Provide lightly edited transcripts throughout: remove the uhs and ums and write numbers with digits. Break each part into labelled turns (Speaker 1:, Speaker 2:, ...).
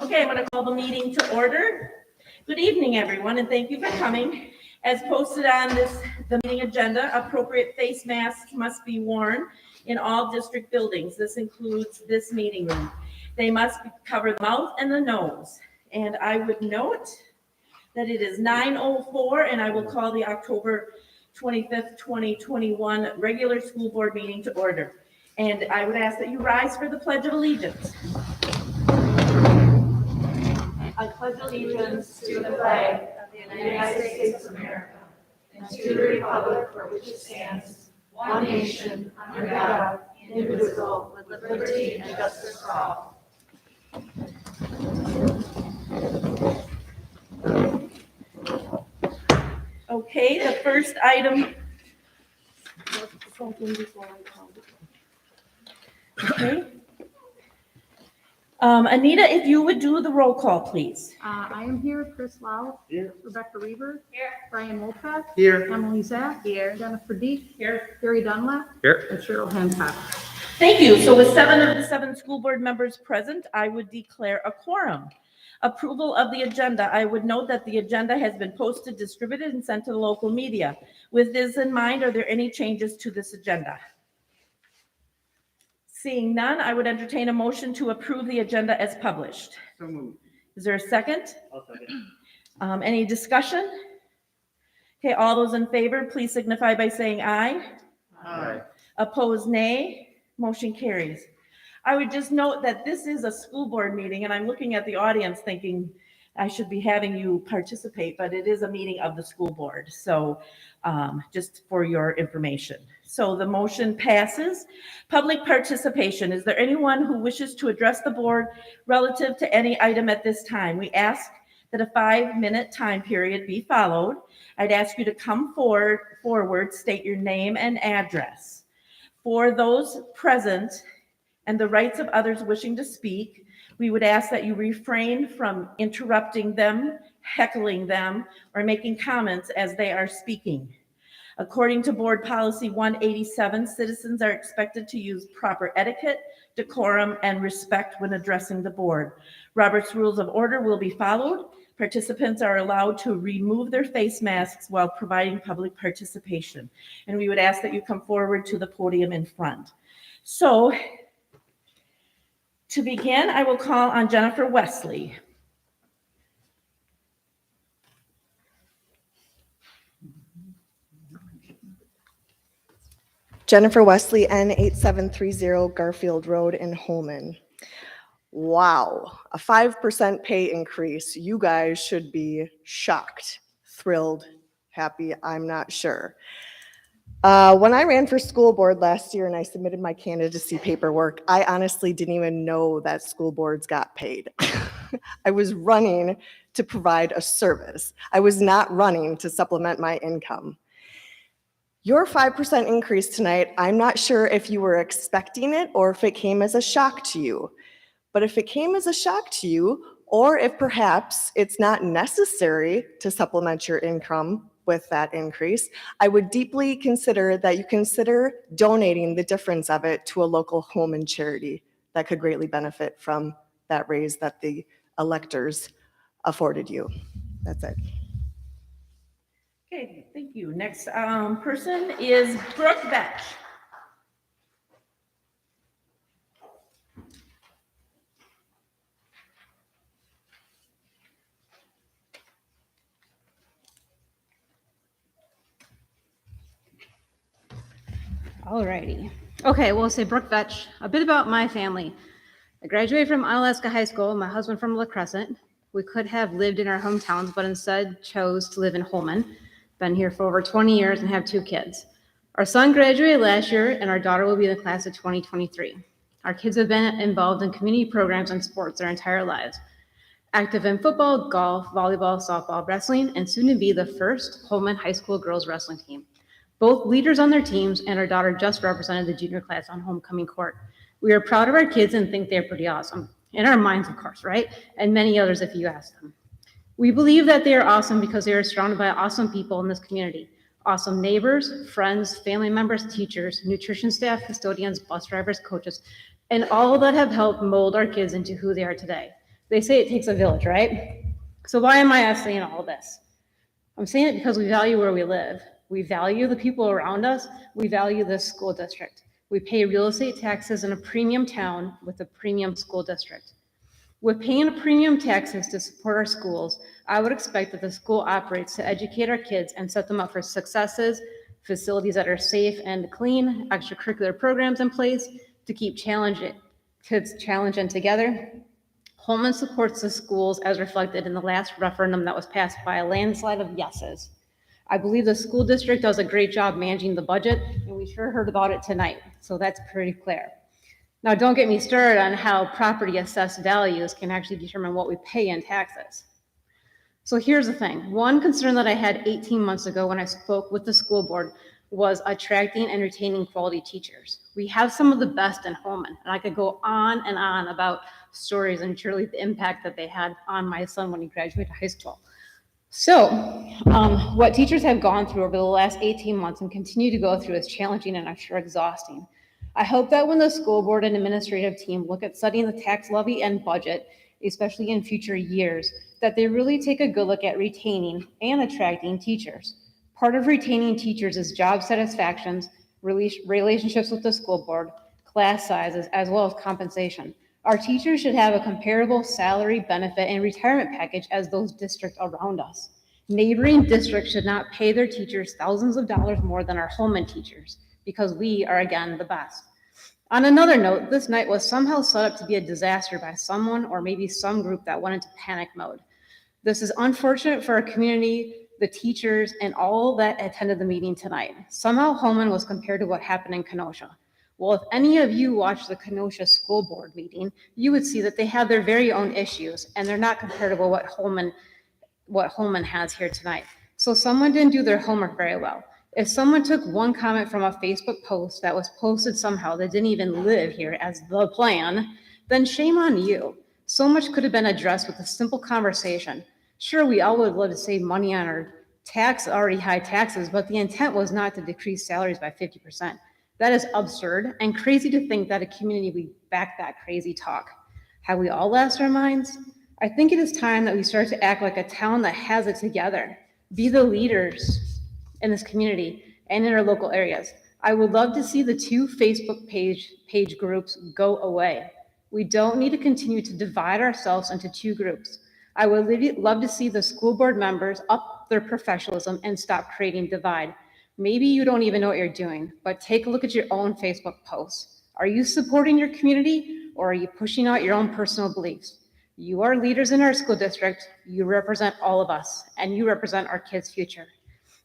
Speaker 1: Okay, I'm going to call the meeting to order. Good evening, everyone, and thank you for coming. As posted on the meeting agenda, appropriate face masks must be worn in all district buildings. This includes this meeting room. They must cover the mouth and the nose. And I would note that it is 9:04, and I will call the October 25th, 2021 regular school board meeting to order. And I would ask that you rise for the Pledge of Allegiance. I pledge allegiance to the flag of the United States of America and to the republic for which it stands, one nation, under God, indivisible, with liberty and justice for all. Okay, the first item. Okay. Anita, if you would do the roll call, please.
Speaker 2: I am here. Chris Lau.
Speaker 3: Here.
Speaker 2: Rebecca Reber.
Speaker 1: Here.
Speaker 2: Brian Wolfpack.
Speaker 3: Here.
Speaker 2: Emily Zach.
Speaker 1: Here.
Speaker 2: Jennifer Deek.
Speaker 1: Here.
Speaker 2: Gary Dunlap.
Speaker 3: Here.
Speaker 2: And Cheryl Hancock.
Speaker 1: Thank you. So with 7 of the 7 school board members present, I would declare a quorum. Approval of the agenda. I would note that the agenda has been posted, distributed, and sent to the local media. With this in mind, are there any changes to this agenda? Seeing none, I would entertain a motion to approve the agenda as published.
Speaker 3: So moved.
Speaker 1: Is there a second?
Speaker 3: I'll second.
Speaker 1: Any discussion? Okay, all those in favor, please signify by saying aye.
Speaker 3: Aye.
Speaker 1: Opposed, nay. Motion carries. I would just note that this is a school board meeting, and I'm looking at the audience thinking I should be having you participate, but it is a meeting of the school board. So just for your information. So the motion passes. Public participation. Is there anyone who wishes to address the board relative to any item at this time? We ask that a 5-minute time period be followed. I'd ask you to come forward, state your name and address. For those present and the rights of others wishing to speak, we would ask that you refrain from interrupting them, heckling them, or making comments as they are speaking. According to Board Policy 187, citizens are expected to use proper etiquette, decorum, and respect when addressing the board. Robert's Rules of Order will be followed. Participants are allowed to remove their face masks while providing public participation. And we would ask that you come forward to the podium in front. So, to begin, I will call on Jennifer Wesley.
Speaker 4: Jennifer Wesley, N8730 Garfield Road in Holmen. Wow, a 5% pay increase. You guys should be shocked, thrilled, happy, I'm not sure. When I ran for school board last year and I submitted my candidacy paperwork, I honestly didn't even know that school boards got paid. I was running to provide a service. I was not running to supplement my income. Your 5% increase tonight, I'm not sure if you were expecting it or if it came as a shock to you. But if it came as a shock to you, or if perhaps it's not necessary to supplement your income with that increase, I would deeply consider that you consider donating the difference of it to a local home and charity that could greatly benefit from that raise that the electors afforded you. That's it.
Speaker 1: Okay, thank you. Next person is Brooke Vetch.
Speaker 2: Alrighty. Okay, we'll say Brooke Vetch. A bit about my family. I graduated from Alaska High School, my husband from La Crescent. We could have lived in our hometowns, but instead chose to live in Holmen. Been here for over 20 years and have 2 kids. Our son graduated last year, and our daughter will be in the class of 2023. Our kids have been involved in community programs and sports their entire lives. Active in football, golf, volleyball, softball, wrestling, and soon to be the first Holmen High School girls wrestling team. Both leaders on their teams, and our daughter just represented the junior class on homecoming court. We are proud of our kids and think they're pretty awesome. In our minds, of course, right? And many others if you ask them. We believe that they are awesome because they are surrounded by awesome people in this community. Awesome neighbors, friends, family members, teachers, nutrition staff, custodians, bus drivers, coaches, and all that have helped mold our kids into who they are today. They say it takes a village, right? So why am I saying all this? I'm saying it because we value where we live. We value the people around us. We value this school district. We pay real estate taxes in a premium town with a premium school district. With paying premium taxes to support our schools, I would expect that the school operates to educate our kids and set them up for successes, facilities that are safe and clean, extracurricular programs in place to keep kids challenged and together. Holmen supports the schools as reflected in the last referendum that was passed by a landslide of yeses. I believe the school district does a great job managing the budget, and we sure heard about it tonight, so that's pretty clear. Now, don't get me started on how property assessed values can actually determine what we pay in taxes. So here's the thing. One concern that I had 18 months ago when I spoke with the school board was attracting and retaining quality teachers. We have some of the best in Holmen, and I could go on and on about stories and truly the impact that they had on my son when he graduated high school. So what teachers have gone through over the last 18 months and continue to go through is challenging and I'm sure exhausting. I hope that when the school board and administrative team look at setting the tax levy and budget, especially in future years, that they really take a good look at retaining and attracting teachers. Part of retaining teachers is job satisfactions, relationships with the school board, class sizes, as well as compensation. Our teachers should have a comparable salary, benefit, and retirement package as those districts around us. Neighboring districts should not pay their teachers thousands of dollars more than our Holmen teachers, because we are, again, the best. On another note, this night was somehow set up to be a disaster by someone or maybe some group that went into panic mode. This is unfortunate for our community, the teachers, and all that attended the meeting tonight. Somehow Holmen was compared to what happened in Kenosha. Well, if any of you watched the Kenosha school board meeting, you would see that they have their very own issues, and they're not comparable to what Holmen has here tonight. So someone didn't do their homework very well. If someone took one comment from a Facebook post that was posted somehow that didn't even live here as the plan, then shame on you. So much could have been addressed with a simple conversation. Sure, we all would love to save money on our already high taxes, but the intent was not to decrease salaries by 50%. That is absurd and crazy to think that a community would back that crazy talk. Have we all lost our minds? I think it is time that we start to act like a town that has it together. Be the leaders in this community and in our local areas. I would love to see the 2 Facebook page groups go away. We don't need to continue to divide ourselves into 2 groups. I would love to see the school board members up their professionalism and stop creating divide. Maybe you don't even know what you're doing, but take a look at your own Facebook posts. Are you supporting your community or are you pushing out your own personal beliefs? You are leaders in our school district. You represent all of us and you represent our kids' future.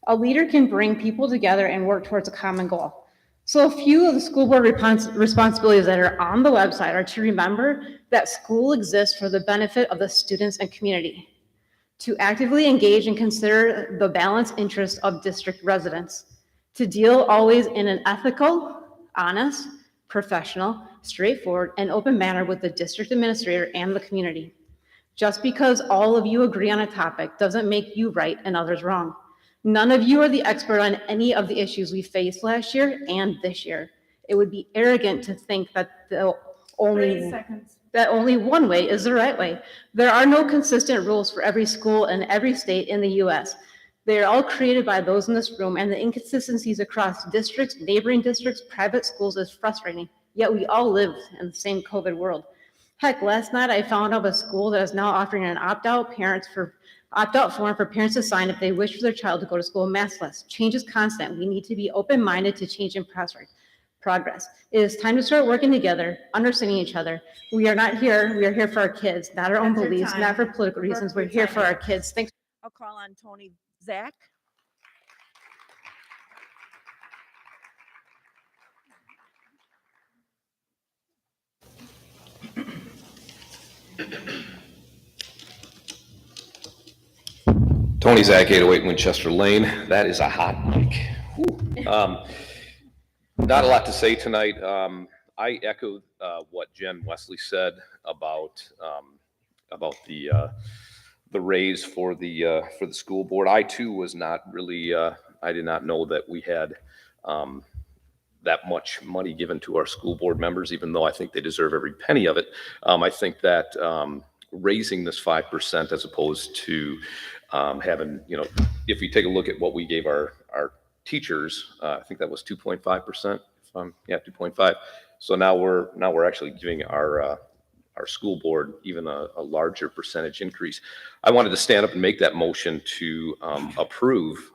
Speaker 2: A leader can bring people together and work towards a common goal. So a few of the school board responsibilities that are on the website are to remember that school exists for the benefit of the students and community, to actively engage and consider the balanced interests of district residents, to deal always in an ethical, honest, professional, straightforward, and open manner with the district administrator and the community. Just because all of you agree on a topic doesn't make you right and others wrong. None of you are the expert on any of the issues we faced last year and this year. It would be arrogant to think that only one way is the right way. There are no consistent rules for every school in every state in the US. They are all created by those in this room, and the inconsistencies across districts, neighboring districts, private schools is frustrating, yet we all live in the same COVID world. Heck, last night I found of a school that is now offering an opt-out form for parents to sign if they wish for their child to go to school maskless. Change is constant. We need to be open-minded to change and progress. It is time to start working together, understanding each other. We are here for our kids, not our own beliefs, not for political reasons. We're here for our kids. Thanks.
Speaker 1: I'll call on Tony Zach.
Speaker 3: Tony Zach, 808 Winchester Lane. That is a hot mic. Not a lot to say tonight. I echoed what Jen Wesley said about the raise for the school board. I too was not really. I did not know that we had that much money given to our school board members, even though I think they deserve every penny of it. I think that raising this 5% as opposed to having, if you take a look at what we gave our teachers, I think that was 2.5%. 2.5. So now we're actually giving our school board even a larger percentage increase. I wanted to stand up and make that motion to approve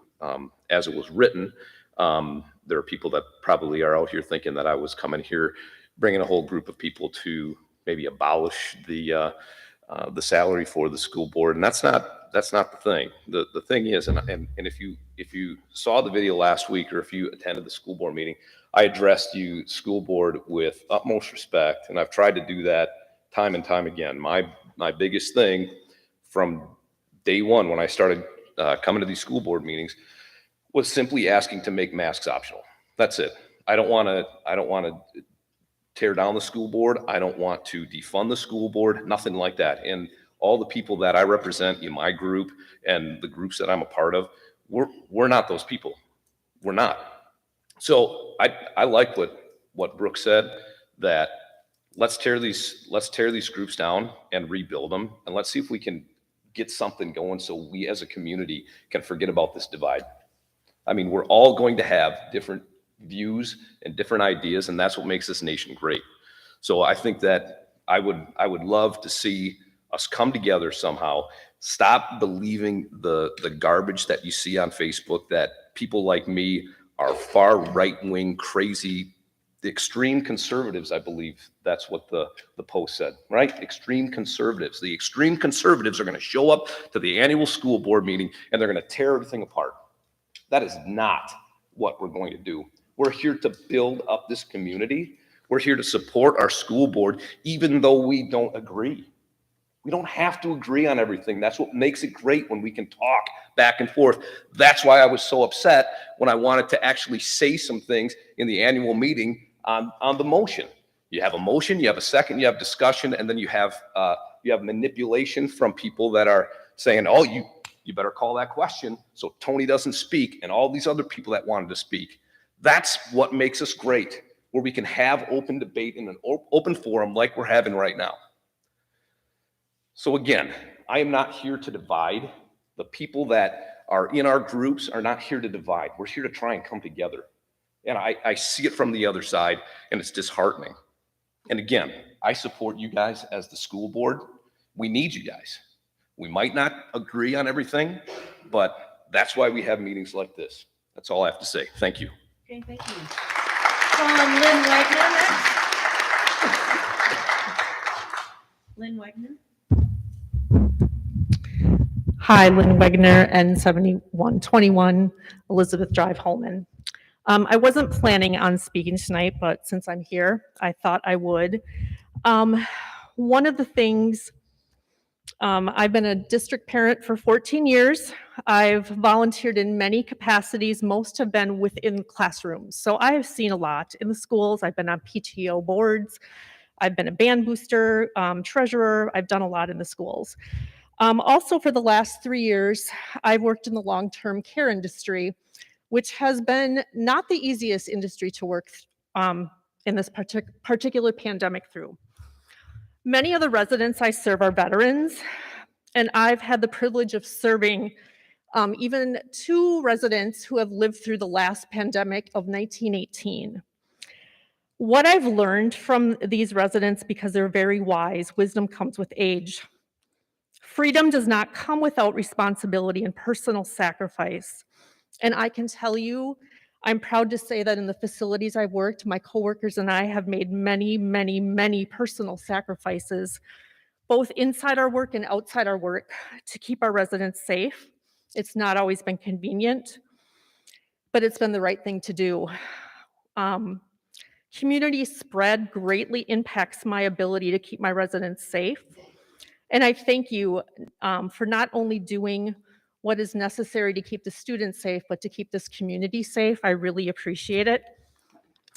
Speaker 3: as it was written. There are people that probably are out here thinking that I was coming here bringing a whole group of people to maybe abolish the salary for the school board, and that's not the thing. The thing is, and if you saw the video last week, or if you attended the school board meeting, I addressed you, school board, with utmost respect, and I've tried to do that time and time again. My biggest thing from day one when I started coming to these school board meetings was simply asking to make masks optional. That's it. I don't want to tear down the school board. I don't want to defund the school board, nothing like that. And all the people that I represent in my group and the groups that I'm a part of, we're not those people. We're not. So I like what Brooke said, that let's tear these groups down and rebuild them, and let's see if we can get something going so we as a community can forget about this divide. I mean, we're all going to have different views and different ideas, and that's what makes this nation great. So I think that I would love to see us come together somehow, stop believing the garbage that you see on Facebook, that people like me are far right-wing, crazy, the extreme conservatives. I believe that's what the post said, right? Extreme conservatives. The extreme conservatives are going to show up to the annual school board meeting and they're going to tear everything apart. That is not what we're going to do. We're here to build up this community. We're here to support our school board, even though we don't agree. We don't have to agree on everything. That's what makes it great, when we can talk back and forth. That's why I was so upset when I wanted to actually say some things in the annual meeting on the motion. You have a motion, you have a second, you have discussion, and then you have manipulation from people that are saying, oh, you better call that question so Tony doesn't speak, and all these other people that wanted to speak. That's what makes us great, where we can have open debate in an open forum like we're having right now. So again, I am not here to divide. The people that are in our groups are not here to divide. We're here to try and come together. And I see it from the other side, and it's disheartening. And again, I support you guys as the school board. We need you guys. We might not agree on everything, but that's why we have meetings like this. That's all I have to say. Thank you.
Speaker 1: Okay, thank you. Lynn Wagner next. Lynn Wagner.
Speaker 5: Hi, Lynn Wegner, N7121 Elizabeth Drive, Holmen. I wasn't planning on speaking tonight, but since I'm here, I thought I would. One of the things, I've been a district parent for 14 years. I've volunteered in many capacities. Most have been within classrooms. So I have seen a lot in the schools. I've been on PTO boards. I've been a band booster, treasurer. I've done a lot in the schools. Also, for the last 3 years, I've worked in the long-term care industry, which has been not the easiest industry to work in this particular pandemic through. Many of the residents I serve are veterans, and I've had the privilege of serving even 2 residents who have lived through the last pandemic of 1918. What I've learned from these residents, because they're very wise, wisdom comes with age. Freedom does not come without responsibility and personal sacrifice. And I can tell you, I'm proud to say that in the facilities I've worked, my coworkers and I have made many, many, many personal sacrifices, both inside our work and outside our work, to keep our residents safe. It's not always been convenient, but it's been the right thing to do. Community spread greatly impacts my ability to keep my residents safe. And I thank you for not only doing what is necessary to keep the students safe, but to keep this community safe. I really appreciate it.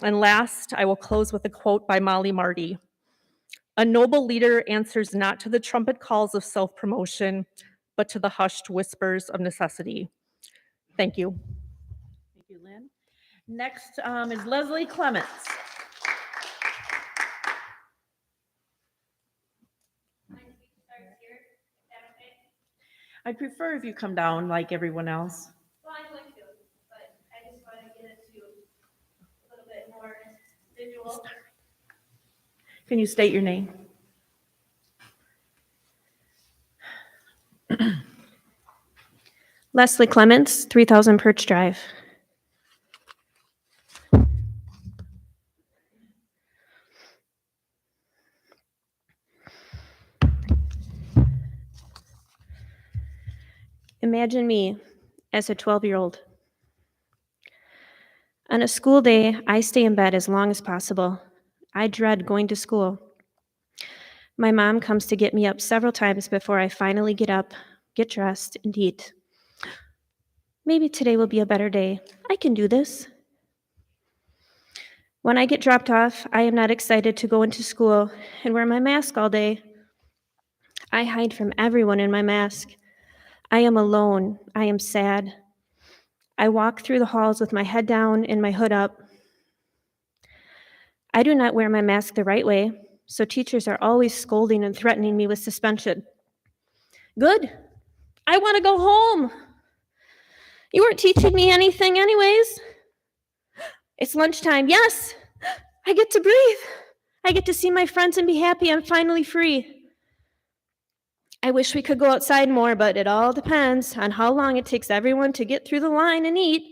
Speaker 5: And last, I will close with a quote by Molly Marty. "A noble leader answers not to the trumpet calls of self-promotion, but to the hushed whispers of necessity." Thank you.
Speaker 1: Thank you, Lynn. Next is Leslie Clements. I'd prefer if you come down like everyone else.
Speaker 2: Well, I'd like to, but I just want to get it to a little bit more visual.
Speaker 1: Can you state your name?
Speaker 6: Leslie Clements, 3000 Perch Drive. Imagine me as a 12-year-old. On a school day, I stay in bed as long as possible. I dread going to school. My mom comes to get me up several times before I finally get up, get dressed, and eat. Maybe today will be a better day. I can do this. When I get dropped off, I am not excited to go into school and wear my mask all day. I hide from everyone in my mask. I am alone. I am sad. I walk through the halls with my head down and my hood up. I do not wear my mask the right way, so teachers are always scolding and threatening me with suspension. Good. I want to go home. You weren't teaching me anything anyways. It's lunchtime. Yes, I get to breathe. I get to see my friends and be happy I'm finally free. I wish we could go outside more, but it all depends on how long it takes everyone to get through the line and eat.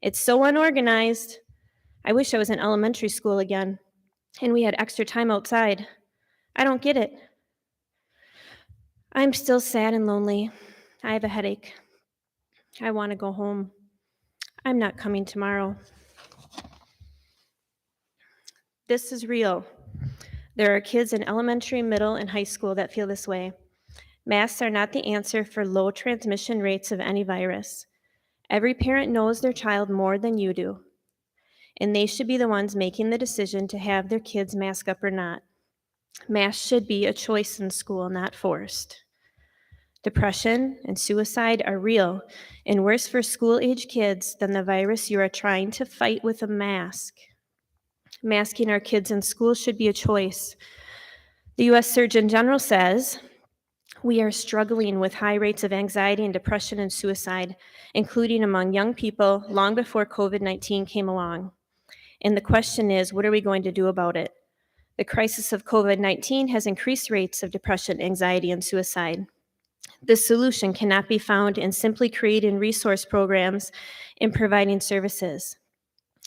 Speaker 6: It's so unorganized. I wish I was in elementary school again, and we had extra time outside. I don't get it. I'm still sad and lonely. I have a headache. I want to go home. I'm not coming tomorrow. This is real. There are kids in elementary, middle, and high school that feel this way. Masks are not the answer for low transmission rates of any virus. Every parent knows their child more than you do, and they should be the ones making the decision to have their kids mask up or not. Masks should be a choice in school, not forced. Depression and suicide are real and worse for school-age kids than the virus you are trying to fight with a mask. Masking our kids in school should be a choice. The U.S. Surgeon General says, we are struggling with high rates of anxiety and depression and suicide, including among young people long before COVID-19 came along. And the question is, what are we going to do about it? The crisis of COVID-19 has increased rates of depression, anxiety, and suicide. The solution cannot be found in simply creating resource programs and providing services.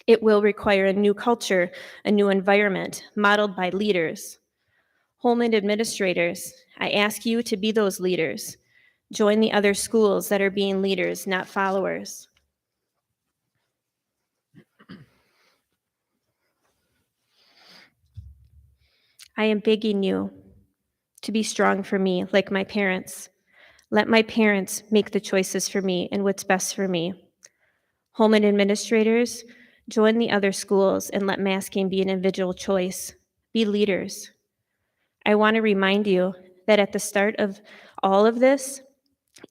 Speaker 6: It will require a new culture, a new environment, modeled by leaders. Holmen administrators, I ask you to be those leaders. Join the other schools that are being leaders, not followers. I am begging you to be strong for me, like my parents. Let my parents make the choices for me and what's best for me. Holmen administrators, join the other schools and let masking be an individual choice. Be leaders. I want to remind you that at the start of all of this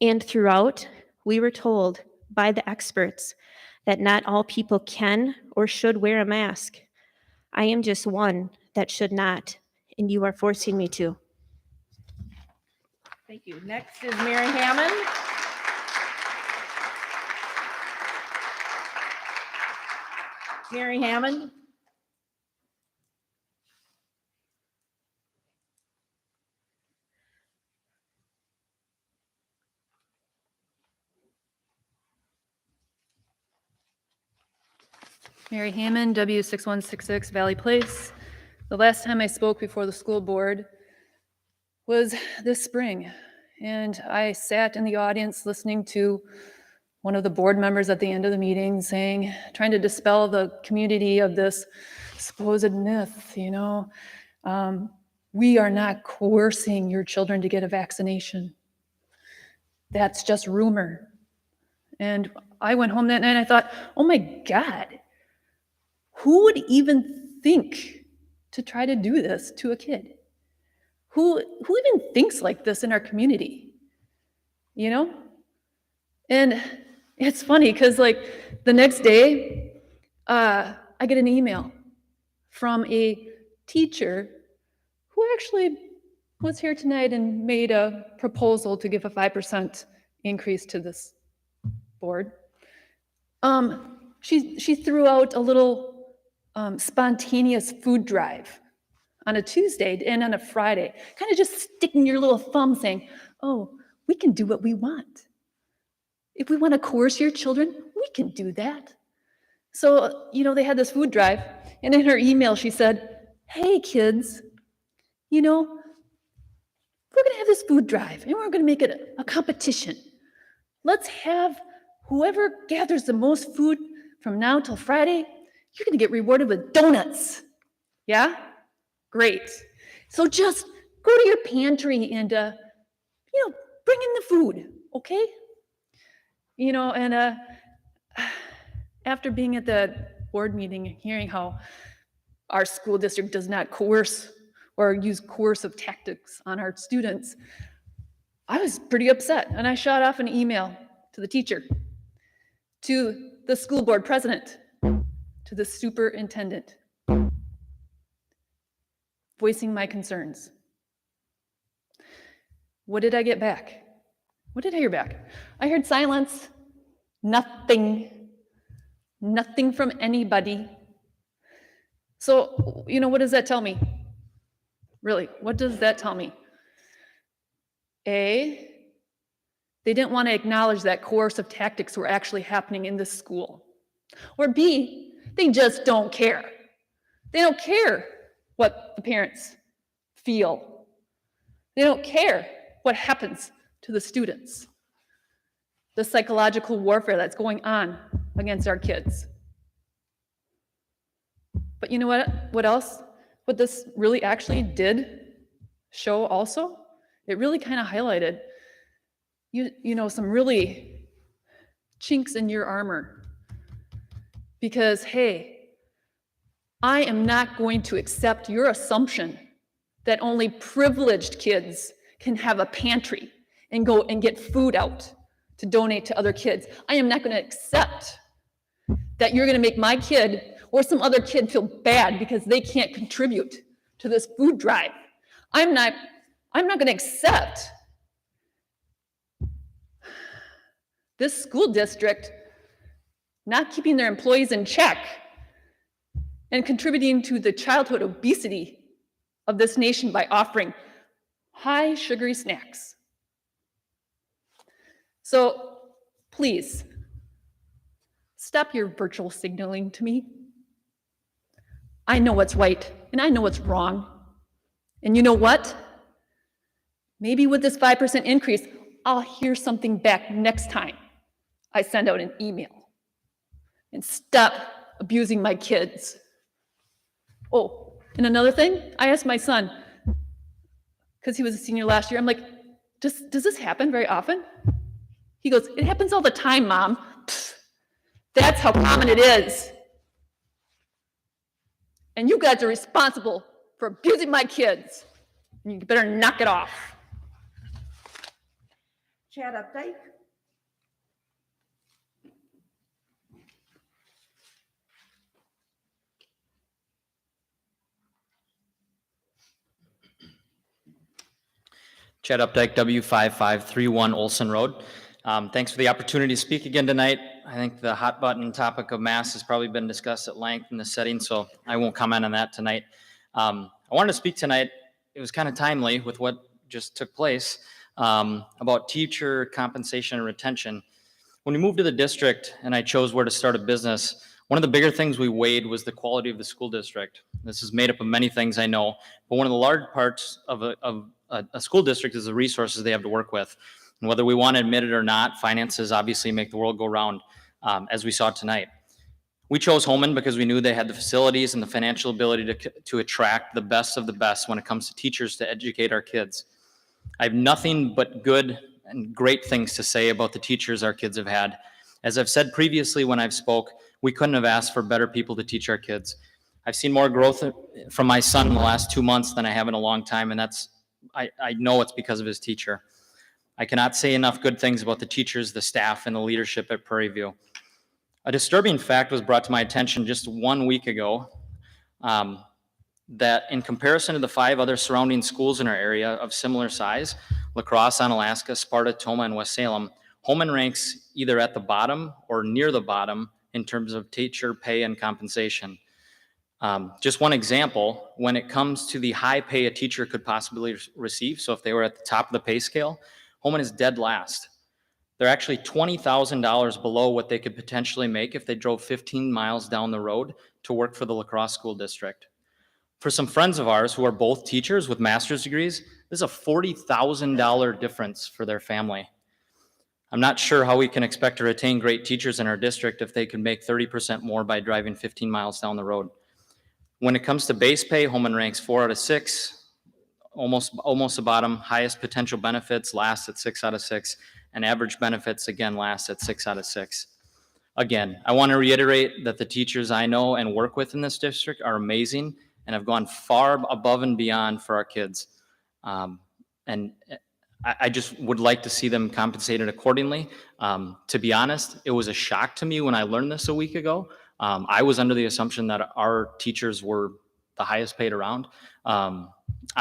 Speaker 6: and throughout, we were told by the experts that not all people can or should wear a mask. I am just one that should not, and you are forcing me to.
Speaker 1: Thank you. Next is Mary Hammond. Mary Hammond.
Speaker 7: Mary Hammond, W6166 Valley Place. The last time I spoke before the school board was this spring, and I sat in the audience listening to one of the board members at the end of the meeting trying to dispel the community of this supposed myth, we are not coercing your children to get a vaccination. That's just rumor. And I went home that night and I thought, oh my God, who would even think to try to do this to a kid? Who even thinks like this in our community? And it's funny because the next day, I get an email from a teacher who actually was here tonight and made a proposal to give a 5% increase to this board. She threw out a little spontaneous food drive on a Tuesday and on a Friday, kind of just sticking your little thumb saying, oh, we can do what we want. If we want to coerce your children, we can do that. So, they had this food drive, and in her email, she said, hey, kids, we're going to have this food drive, and we're going to make it a competition. Let's have whoever gathers the most food from now till Friday, you're going to get rewarded with donuts. Yeah? Great. So just go to your pantry and, bring in the food, okay? And after being at the board meeting and hearing how our school district does not coerce or use coercive tactics on our students, I was pretty upset, and I shot off an email to the teacher, to the school board president, to the superintendent, voicing my concerns. What did I get back? What did I hear back? I heard silence, nothing from anybody. So, what does that tell me? Really, what does that tell me? A, they didn't want to acknowledge that coercive tactics were actually happening in this school. Or B, they just don't care. They don't care what the parents feel. They don't care what happens to the students. The psychological warfare that's going on against our kids. But you know what else? What this really actually did show also? It really kind of highlighted some really chinks in your armor. Because, hey, I am not going to accept your assumption that only privileged kids can have a pantry and go and get food out to donate to other kids. I am not going to accept that you're going to make my kid or some other kid feel bad because they can't contribute to this food drive. I'm not going to accept this school district not keeping their employees in check and contributing to the childhood obesity of this nation by offering high sugary snacks. So please, stop your virtual signaling to me. I know what's right and I know what's wrong. And you know what? Maybe with this 5% increase, I'll hear something back next time I send out an email. And stop abusing my kids. Oh, and another thing, I asked my son, because he was a senior last year, I'm like, does this happen very often? He goes, it happens all the time, Mom. Pfft, that's how common it is. And you guys are responsible for abusing my kids. And you better knock it off.
Speaker 1: Chad Updike?
Speaker 8: Chad Updike, W5531 Olson Road. Thanks for the opportunity to speak again tonight. I think the hot button topic of masks has probably been discussed at length in this setting, so I won't comment on that tonight. I wanted to speak tonight, it was kind of timely with what just took place, about teacher compensation and retention. When we moved to the district and I chose where to start a business, one of the bigger things we weighed was the quality of the school district. This is made up of many things I know, but one of the large parts of a school district is the resources they have to work with. And whether we want to admit it or not, finances obviously make the world go round, as we saw tonight. We chose Holmen because we knew they had the facilities and the financial ability to attract the best of the best when it comes to teachers to educate our kids. I have nothing but good and great things to say about the teachers our kids have had. As I've said previously when I've spoke, we couldn't have asked for better people to teach our kids. I've seen more growth from my son in the last 2 months than I have in a long time, and I know it's because of his teacher. I cannot say enough good things about the teachers, the staff, and the leadership at Prairie View. A disturbing fact was brought to my attention just 1 week ago, that in comparison to the 5 other surrounding schools in our area of similar size, La Crosse, Onalaska, Sparta, Toma, and West Salem, Holmen ranks either at the bottom or near the bottom in terms of teacher pay and compensation. Just one example, when it comes to the high pay a teacher could possibly receive, so if they were at the top of the pay scale, Holmen is dead last. They're actually $20,000 below what they could potentially make if they drove 15 miles down the road to work for the La Crosse School District. For some friends of ours who are both teachers with master's degrees, this is a $40,000 difference for their family. I'm not sure how we can expect to retain great teachers in our district if they could make 30% more by driving 15 miles down the road. When it comes to base pay, Holmen ranks 4 out of 6, almost the bottom. Highest potential benefits, last at 6 out of 6, and average benefits, again, last at 6 out of 6. Again, I want to reiterate that the teachers I know and work with in this district are amazing and have gone far above and beyond for our kids. And I just would like to see them compensated accordingly. To be honest, it was a shock to me when I learned this a week ago. I was under the assumption that our teachers were the highest paid around. I'm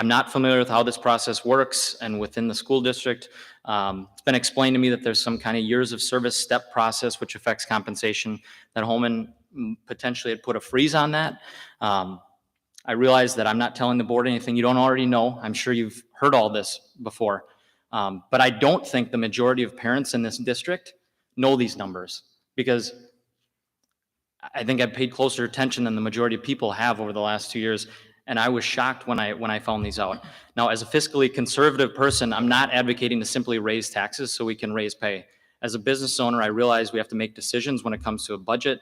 Speaker 8: not familiar with how this process works and within the school district. It's been explained to me that there's some kind of years of service step process which affects compensation, that Holmen potentially had put a freeze on that. I realize that I'm not telling the board anything you don't already know. I'm sure you've heard all this before. But I don't think the majority of parents in this district know these numbers, because I think I've paid closer attention than the majority of people have over the last 2 years. And I was shocked when I found these out. Now, as a fiscally conservative person, I'm not advocating to simply raise taxes so we can raise pay. As a business owner, I realize we have to make decisions when it comes to a budget.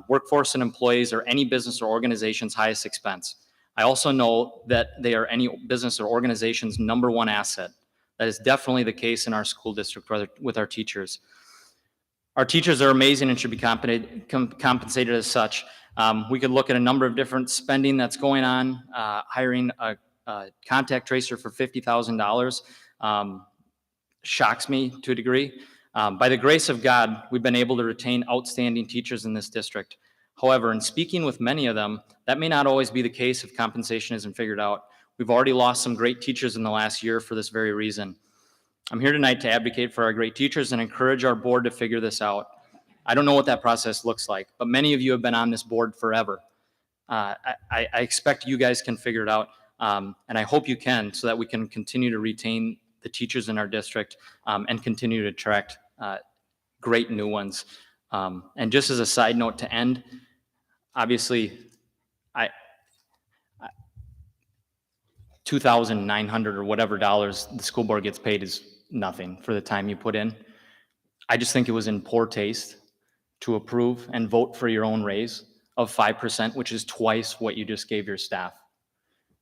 Speaker 8: Workforce and employees are any business or organization's highest expense. I also know that they are any business or organization's number one asset. That is definitely the case in our school district with our teachers. Our teachers are amazing and should be compensated as such. We could look at a number of different spending that's going on. Hiring a contact tracer for $50,000 shocks me to a degree. By the grace of God, we've been able to retain outstanding teachers in this district. However, in speaking with many of them, that may not always be the case if compensation isn't figured out. We've already lost some great teachers in the last year for this very reason. I'm here tonight to advocate for our great teachers and encourage our board to figure this out. I don't know what that process looks like, but many of you have been on this board forever. I expect you guys can figure it out, and I hope you can, so that we can continue to retain the teachers in our district and continue to attract great new ones. And just as a side note to end, obviously, $2,900 or whatever dollars the school board gets paid is nothing for the time you put in. I just think it was in poor taste to approve and vote for your own raise of 5%, which is twice what you just gave your staff.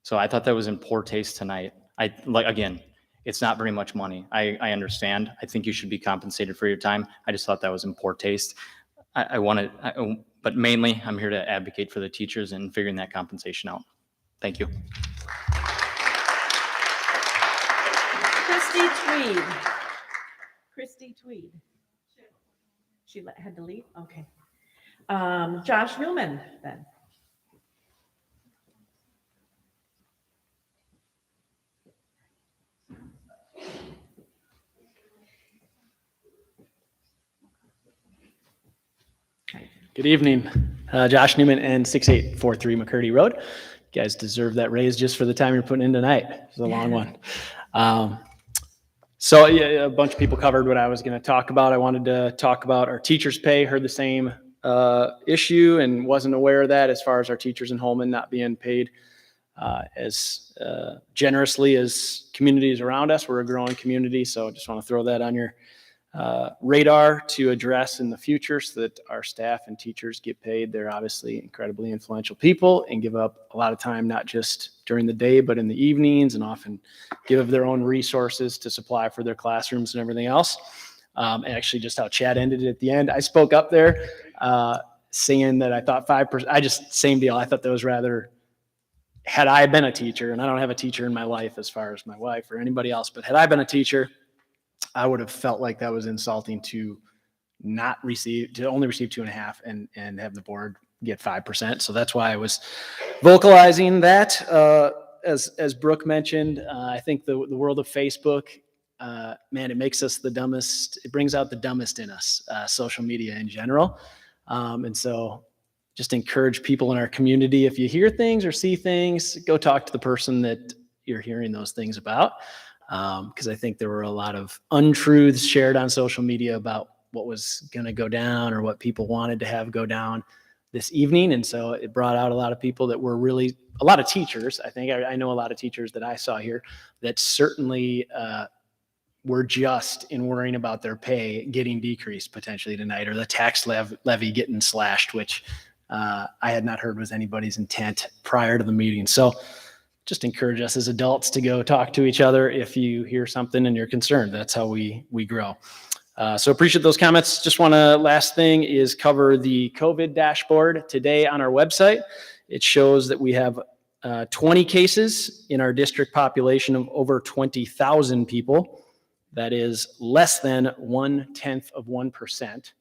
Speaker 8: So I thought that was in poor taste tonight. Again, it's not very much money. I understand. I think you should be compensated for your time. I just thought that was in poor taste. But mainly I'm here to advocate for the teachers and figuring that compensation out. Thank you.
Speaker 1: Christy Tweed. She had to leave? Okay. Josh Newman, then.
Speaker 9: Good evening, Josh Newman and 6843 McCurdy Road. You guys deserve that raise just for the time you're putting in tonight. It's a long one. So yeah, a bunch of people covered what I was going to talk about. I wanted to talk about our teachers' pay. Heard the same issue and wasn't aware of that as far as our teachers in Holmen not being paid as generously as communities around us. We're a growing community, so just want to throw that on your radar to address in the future so that our staff and teachers get paid. They're obviously incredibly influential people and give up a lot of time, not just during the day, but in the evenings, and often give of their own resources to supply for their classrooms and everything else. Actually, just how Chad ended it at the end, I spoke up there saying that I thought 5%, same deal. I thought that was rather, had I been a teacher, and I don't have a teacher in my life as far as my wife or anybody else, but had I been a teacher, I would have felt like that was insulting to only receive 2.5 and have the board get 5%. So that's why I was vocalizing that. As Brooke mentioned, I think the world of Facebook man, it makes us the dumbest. It brings out the dumbest in us, social media in general. And so just encourage people in our community. If you hear things or see things, go talk to the person that you're hearing those things about. Because I think there were a lot of untruths shared on social media about what was going to go down or what people wanted to have go down this evening. And so it brought out a lot of people that were really, a lot of teachers. I think I know a lot of teachers that I saw here that certainly were just in worrying about their pay getting decreased potentially tonight, or the tax levy getting slashed, which I had not heard was anybody's intent prior to the meeting. So just encourage us as adults to go talk to each other if you hear something and you're concerned. That's how we grow. So appreciate those comments. Just want to, last thing is cover the COVID dashboard today on our website. It shows that we have 20 cases in our district population of over 20,000 people. That is less than 0.1%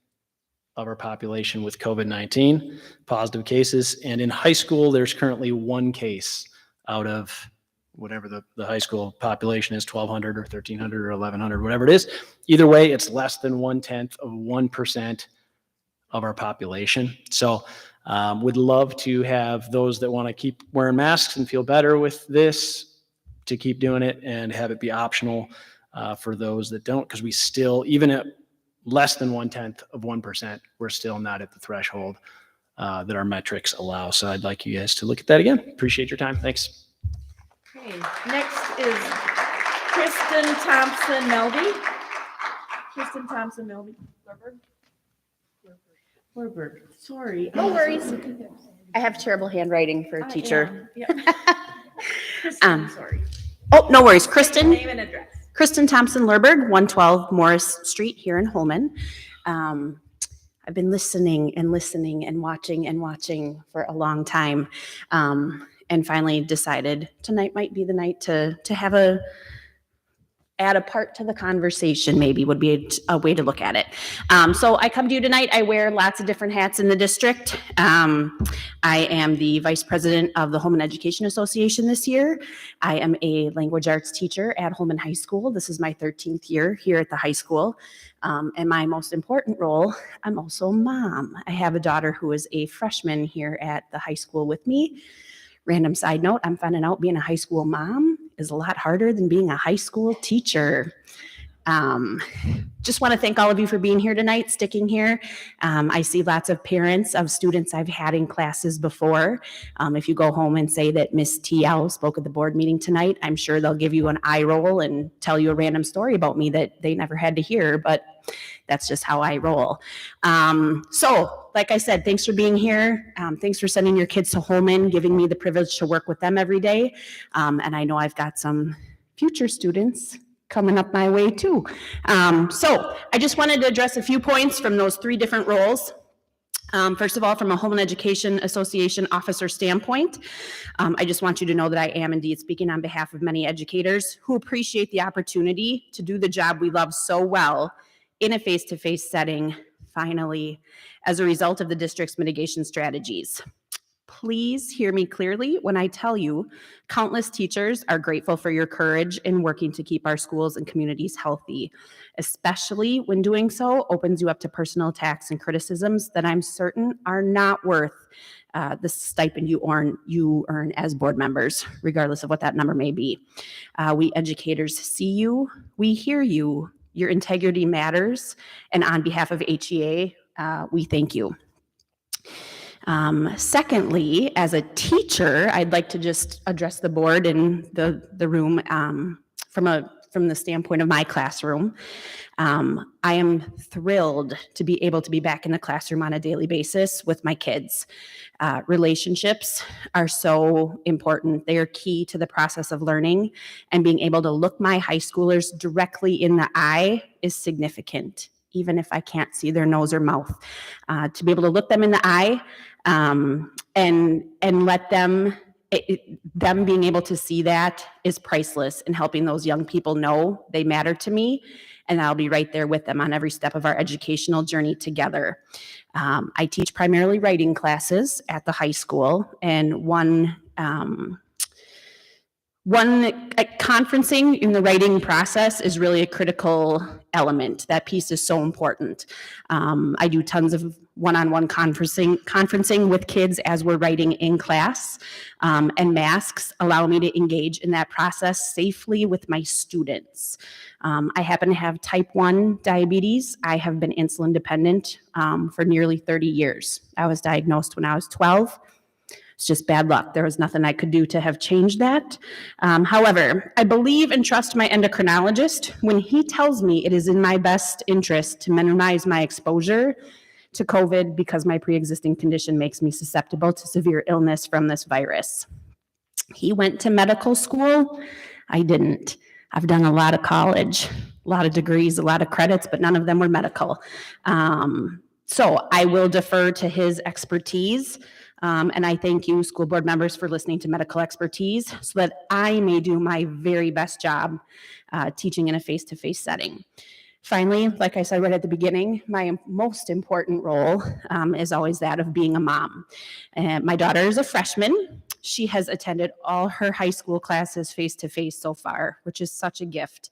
Speaker 9: of our population with COVID-19 positive cases. And in high school, there's currently one case out of whatever the high school population is, 1,200 or 1,300 or 1,100, whatever it is. Either way, it's less than 0.1% of our population. So would love to have those that want to keep wearing masks and feel better with this to keep doing it, and have it be optional for those that don't, because we still, even at less than 0.1%, we're still not at the threshold that our metrics allow. So I'd like you guys to look at that again. Appreciate your time. Thanks.
Speaker 1: Okay, next is Kristen Thompson-Melby. Kristen Thompson-Melby. Warburg. Sorry.
Speaker 10: No worries. I have terrible handwriting for a teacher.
Speaker 1: Kristen, sorry.
Speaker 10: Oh, no worries. Kristen.
Speaker 1: Name and address.
Speaker 10: Kristen Thompson-Lerberg, 112 Morris Street here in Holmen. I've been listening and watching for a long time, and finally decided tonight might be the night to have add a part to the conversation, maybe would be a way to look at it. So I come to you tonight. I wear lots of different hats in the district. I am the vice president of the Holmen Education Association this year. I am a language arts teacher at Holmen High School. This is my 13th year here at the high school. And my most important role, I'm also a mom. I have a daughter who is a freshman here at the high school with me. Random side note, I'm finding out being a high school mom is a lot harder than being a high school teacher. Just want to thank all of you for being here tonight, sticking here. I see lots of parents of students I've had in classes before. If you go home and say that Miss TL spoke at the board meeting tonight, I'm sure they'll give you an eye roll and tell you a random story about me that they never had to hear, but that's just how I roll. So, like I said, thanks for being here. Thanks for sending your kids to Holmen, giving me the privilege to work with them every day. And I know I've got some future students coming up my way too. So I just wanted to address a few points from those three different roles. First of all, from a Holmen Education Association officer standpoint, I just want you to know that I am indeed speaking on behalf of many educators who appreciate the opportunity to do the job we love so well in a face-to-face setting, finally, as a result of the district's mitigation strategies. Please hear me clearly when I tell you countless teachers are grateful for your courage in working to keep our schools and communities healthy, especially when doing so opens you up to personal attacks and criticisms that I'm certain are not worth the stipend you earn as board members, regardless of what that number may be. We educators see you, we hear you, your integrity matters, and on behalf of HEA, we thank you. Secondly, as a teacher, I'd like to just address the board and the room from the standpoint of my classroom. I am thrilled to be able to be back in the classroom on a daily basis with my kids. Relationships are so important. They are key to the process of learning, and being able to look my high schoolers directly in the eye is significant, even if I can't see their nose or mouth. To be able to look them in the eye and let them being able to see that is priceless in helping those young people know they matter to me, and I'll be right there with them on every step of our educational journey together. I teach primarily writing classes at the high school, and one Conferencing in the writing process is really a critical element. That piece is so important. I do tons of one-on-one conferencing with kids as we're writing in class, and masks allow me to engage in that process safely with my students. I happen to have type 1 diabetes. I have been insulin dependent for nearly 30 years. I was diagnosed when I was 12. It's just bad luck. There was nothing I could do to have changed that. However, I believe and trust my endocrinologist when he tells me it is in my best interest to minimize my exposure to COVID because my pre-existing condition makes me susceptible to severe illness from this virus. He went to medical school. I didn't. I've done a lot of college, a lot of degrees, a lot of credits, but none of them were medical. So I will defer to his expertise. And I thank you, school board members, for listening to medical expertise so that I may do my very best job teaching in a face-to-face setting. Finally, like I said right at the beginning, my most important role is always that of being a mom. My daughter is a freshman. She has attended all her high school classes face-to-face so far, which is such a gift,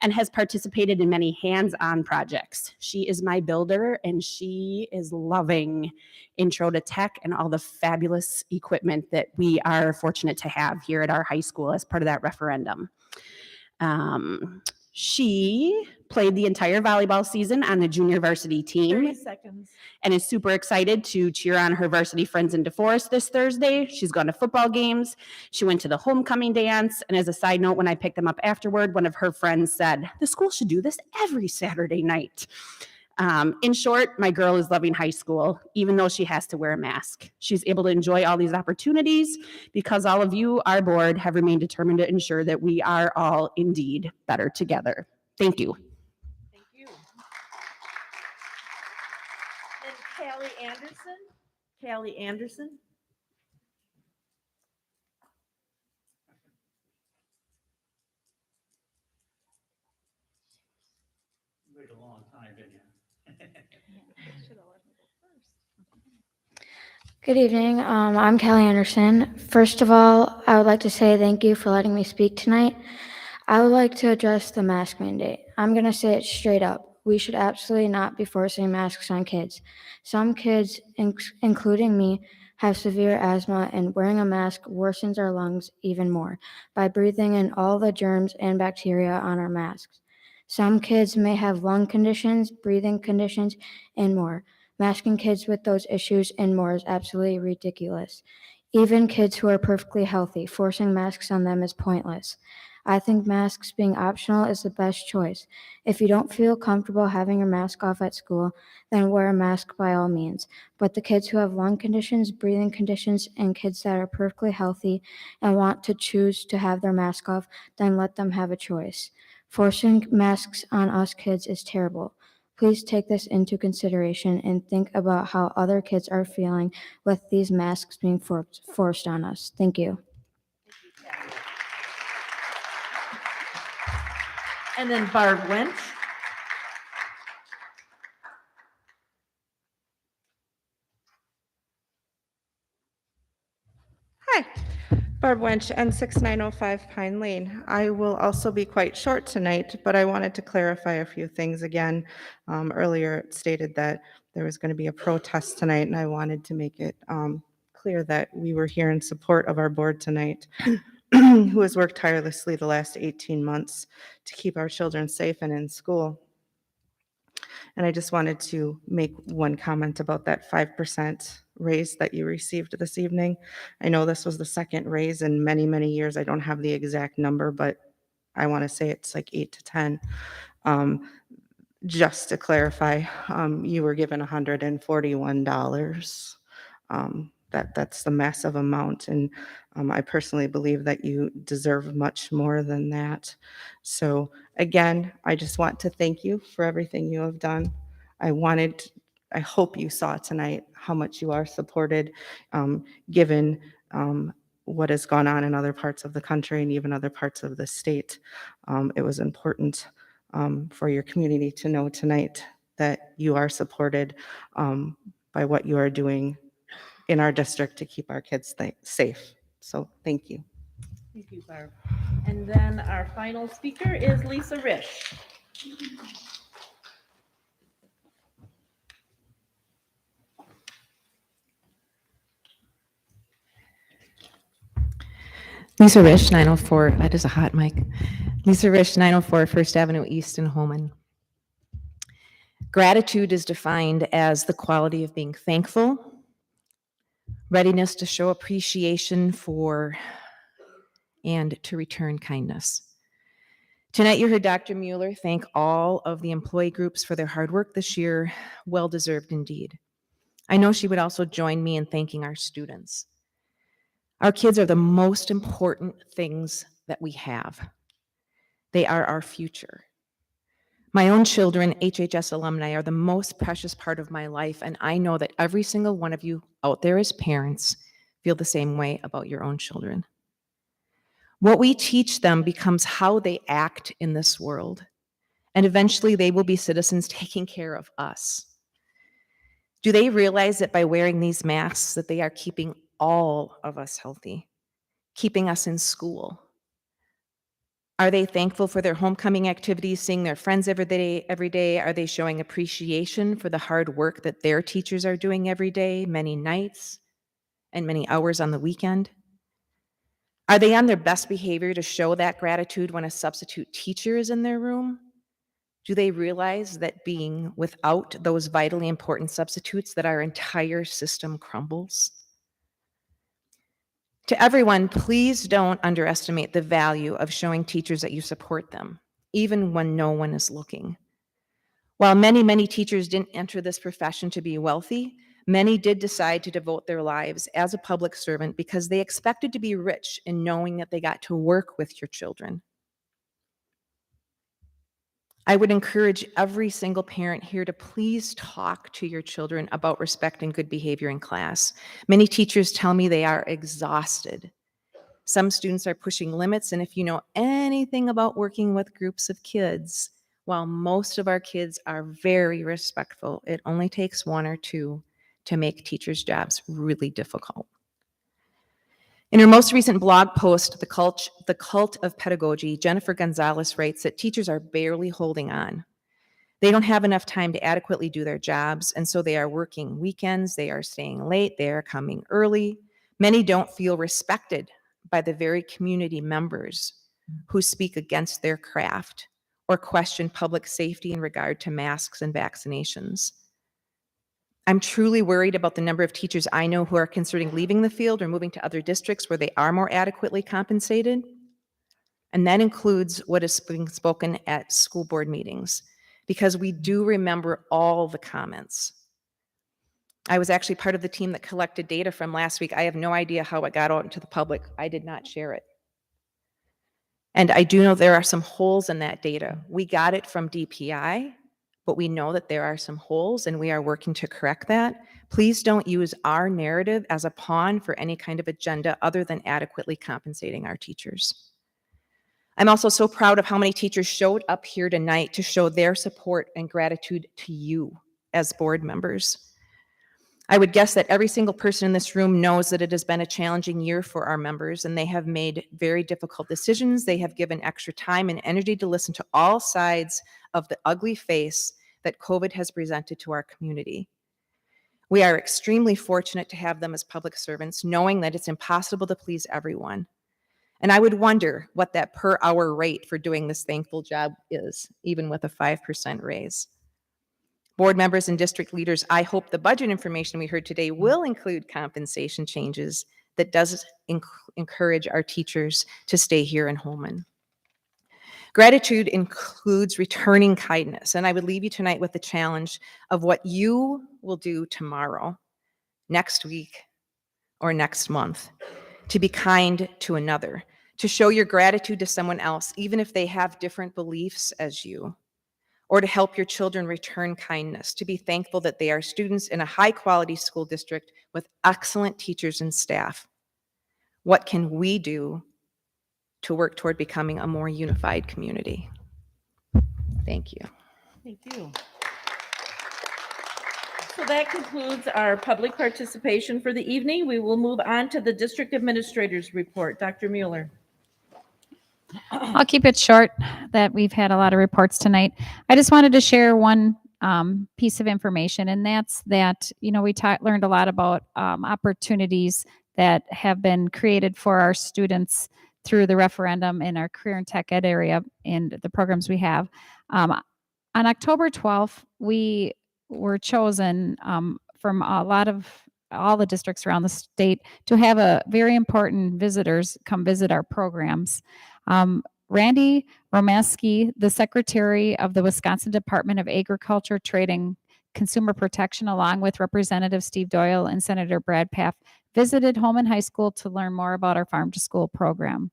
Speaker 10: and has participated in many hands-on projects. She is my builder, and she is loving Intro to Tech and all the fabulous equipment that we are fortunate to have here at our high school as part of that referendum. She played the entire volleyball season on the junior varsity team
Speaker 1: 30 seconds.
Speaker 10: and is super excited to cheer on her varsity friends in DeForest this Thursday. She's gone to football games. She went to the homecoming dance. And as a side note, when I picked them up afterward, one of her friends said, the school should do this every Saturday night. In short, my girl is loving high school, even though she has to wear a mask. She's able to enjoy all these opportunities because all of you, our board, have remained determined to ensure that we are all indeed better together. Thank you.
Speaker 1: Thank you. And Callie Anderson? Callie Anderson?
Speaker 11: Good evening. I'm Callie Anderson. First of all, I would like to say thank you for letting me speak tonight. I would like to address the mask mandate. I'm going to say it straight up. We should absolutely not be forcing masks on kids. Some kids, including me, have severe asthma, and wearing a mask worsens our lungs even more by breathing in all the germs and bacteria on our masks. Some kids may have lung conditions, breathing conditions, and more. Masking kids with those issues and more is absolutely ridiculous. Even kids who are perfectly healthy, forcing masks on them is pointless. I think masks being optional is the best choice. If you don't feel comfortable having your mask off at school, then wear a mask by all means. But the kids who have lung conditions, breathing conditions, and kids that are perfectly healthy and want to choose to have their mask off, then let them have a choice. Forcing masks on us kids is terrible. Please take this into consideration and think about how other kids are feeling with these masks being forced on us. Thank you.
Speaker 1: And then Barb Wench.
Speaker 12: Hi, Barb Wench, N6905 Pine Lane. I will also be quite short tonight, but I wanted to clarify a few things again. Earlier it stated that there was going to be a protest tonight, and I wanted to make it clear that we were here in support of our board tonight, who has worked tirelessly the last 18 months to keep our children safe and in school. And I just wanted to make one comment about that 5% raise that you received this evening. I know this was the second raise in many, many years. I don't have the exact number, but I want to say it's like 8 to 10. Just to clarify, you were given $141. That's the massive amount, and I personally believe that you deserve much more than that. So again, I just want to thank you for everything you have done. I hope you saw tonight how much you are supported, given what has gone on in other parts of the country and even other parts of the state. It was important for your community to know tonight that you are supported by what you are doing in our district to keep our kids safe. So thank you.
Speaker 1: Thank you, Barb. And then our final speaker is Lisa Risch.
Speaker 13: Lisa Risch, 904, that is a hot mic. Lisa Risch, 904 First Avenue East in Holmen. Gratitude is defined as the quality of being thankful, readiness to show appreciation for, and to return kindness. Tonight you heard Dr. Mueller thank all of the employee groups for their hard work this year. Well deserved indeed. I know she would also join me in thanking our students. Our kids are the most important things that we have. They are our future. My own children, HHS alumni, are the most precious part of my life, and I know that every single one of you out there as parents feel the same way about your own children. What we teach them becomes how they act in this world, and eventually they will be citizens taking care of us. Do they realize that by wearing these masks that they are keeping all of us healthy, keeping us in school? Are they thankful for their homecoming activities, seeing their friends every day? Are they showing appreciation for the hard work that their teachers are doing every day, many nights and many hours on the weekend? Are they on their best behavior to show that gratitude when a substitute teacher is in their room? Do they realize that being without those vitally important substitutes, that our entire system crumbles? To everyone, please don't underestimate the value of showing teachers that you support them, even when no one is looking. While many, many teachers didn't enter this profession to be wealthy, many did decide to devote their lives as a public servant because they expected to be rich in knowing that they got to work with your children. I would encourage every single parent here to please talk to your children about respect and good behavior in class. Many teachers tell me they are exhausted. Some students are pushing limits, and if you know anything about working with groups of kids, while most of our kids are very respectful, it only takes one or two to make teachers' jobs really difficult. In her most recent blog post, The Cult of Pedagogy, Jennifer Gonzalez writes that teachers are barely holding on. They don't have enough time to adequately do their jobs, and so they are working weekends, they are staying late, they are coming early. Many don't feel respected by the very community members who speak against their craft or question public safety in regard to masks and vaccinations. I'm truly worried about the number of teachers I know who are considering leaving the field or moving to other districts where they are more adequately compensated. And that includes what is being spoken at school board meetings, because we do remember all the comments. I was actually part of the team that collected data from last week. I have no idea how it got out into the public. I did not share it. And I do know there are some holes in that data. We got it from DPI, but we know that there are some holes and we are working to correct that. Please don't use our narrative as a pawn for any kind of agenda other than adequately compensating our teachers. I'm also so proud of how many teachers showed up here tonight to show their support and gratitude to you as board members. I would guess that every single person in this room knows that it has been a challenging year for our members, and they have made very difficult decisions. They have given extra time and energy to listen to all sides of the ugly face that COVID has presented to our community. We are extremely fortunate to have them as public servants, knowing that it's impossible to please everyone. And I would wonder what that per hour rate for doing this thankful job is, even with a 5% raise. Board members and district leaders, I hope the budget information we heard today will include compensation changes that does encourage our teachers to stay here in Holmen. Gratitude includes returning kindness, and I would leave you tonight with the challenge of what you will do tomorrow, next week, or next month, to be kind to another, to show your gratitude to someone else, even if they have different beliefs as you, or to help your children return kindness, to be thankful that they are students in a high-quality school district with excellent teachers and staff. What can we do to work toward becoming a more unified community? Thank you.
Speaker 1: Thank you. So that concludes our public participation for the evening. We will move on to the district administrator's report. Dr. Mueller.
Speaker 14: I'll keep it short that we've had a lot of reports tonight. I just wanted to share one piece of information, and that's that, we learned a lot about opportunities that have been created for our students through the referendum in our career and tech ed area and the programs we have. On October 12th, we were chosen from a lot of all the districts around the state to have a very important visitors come visit our programs. Randy Romaski, the Secretary of the Wisconsin Department of Agriculture, Trade, and Consumer Protection, along with Representative Steve Doyle and Senator Brad Pfaff, visited Holmen High School to learn more about our Farm to School program.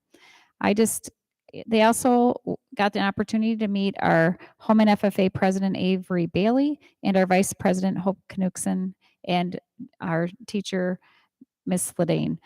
Speaker 14: They also got the opportunity to meet our Holmen FFA President Avery Bailey and our Vice President Hope Knudsen and our teacher, Miss Ladane.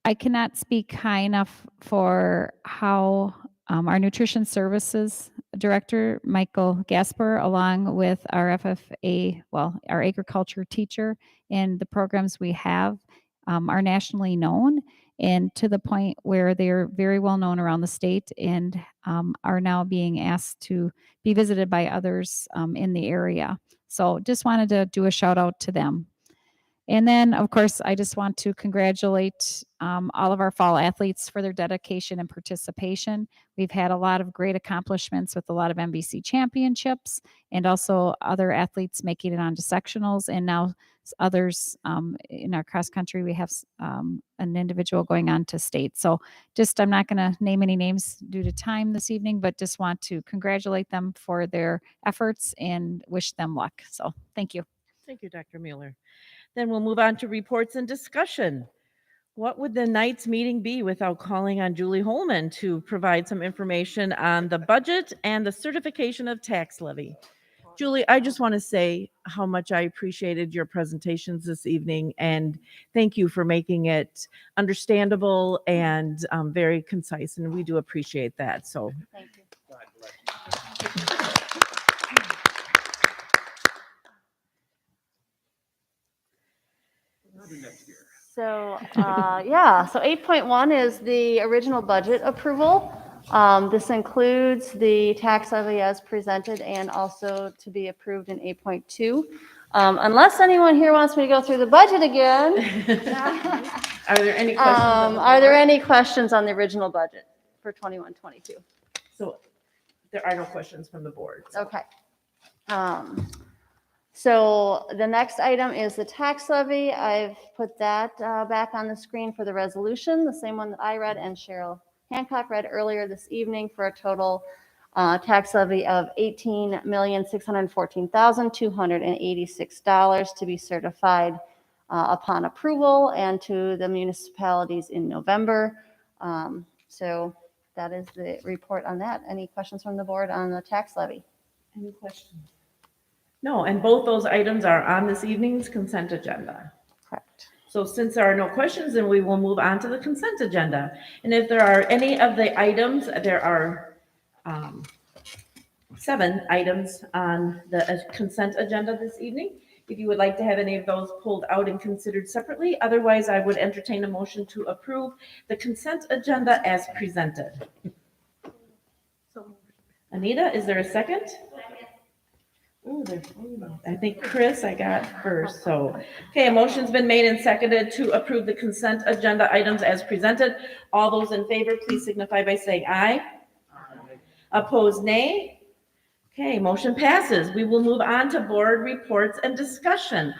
Speaker 14: I cannot speak high enough for how our nutrition services director, Michael Gasper, along with our FFA, our agriculture teacher, and the programs we have are nationally known, and to the point where they're very well known around the state and are now being asked to be visited by others in the area. So just wanted to do a shout out to them. And then, of course, I just want to congratulate all of our fall athletes for their dedication and participation. We've had a lot of great accomplishments with a lot of MVC championships and also other athletes making it onto sectionals. And now others in our cross country, we have an individual going on to state. So I'm not going to name any names due to time this evening, but just want to congratulate them for their efforts and wish them luck. So thank you.
Speaker 1: Thank you, Dr. Mueller. Then we'll move on to reports and discussion. What would the night's meeting be without calling on Julie Holmen to provide some information on the budget and the certification of tax levy? Julie, I just want to say how much I appreciated your presentations this evening, and thank you for making it understandable and very concise, and we do appreciate that. So
Speaker 2: Thank you. So, so 8.1 is the original budget approval. This includes the tax levy as presented and also to be approved in 8.2. Unless anyone here wants me to go through the budget again.
Speaker 1: Are there any questions?
Speaker 2: Are there any questions on the original budget for 21-22?
Speaker 1: So there are no questions from the board. So.
Speaker 2: Okay. So the next item is the tax levy. I've put that back on the screen for the resolution, the same one that I read and Cheryl Hancock read earlier this evening, for a total tax levy of $18,614,286 to be certified upon approval and to the municipalities in November. So that is the report on that. Any questions from the board on the tax levy?
Speaker 1: Any questions? No, and both those items are on this evening's consent agenda.
Speaker 2: Correct.
Speaker 1: So since there are no questions, then we will move on to the consent agenda. And if there are any of the items, there are 7 items on the consent agenda this evening. If you would like to have any of those pulled out and considered separately, otherwise I would entertain a motion to approve the consent agenda as presented. Anita, is there a second? Ooh, I think Chris, I got first. So, okay, a motion's been made and seconded to approve the consent agenda items as presented. All those in favor, please signify by saying aye. Opposed, nay. Okay, motion passes. We will move on to board reports and discussion.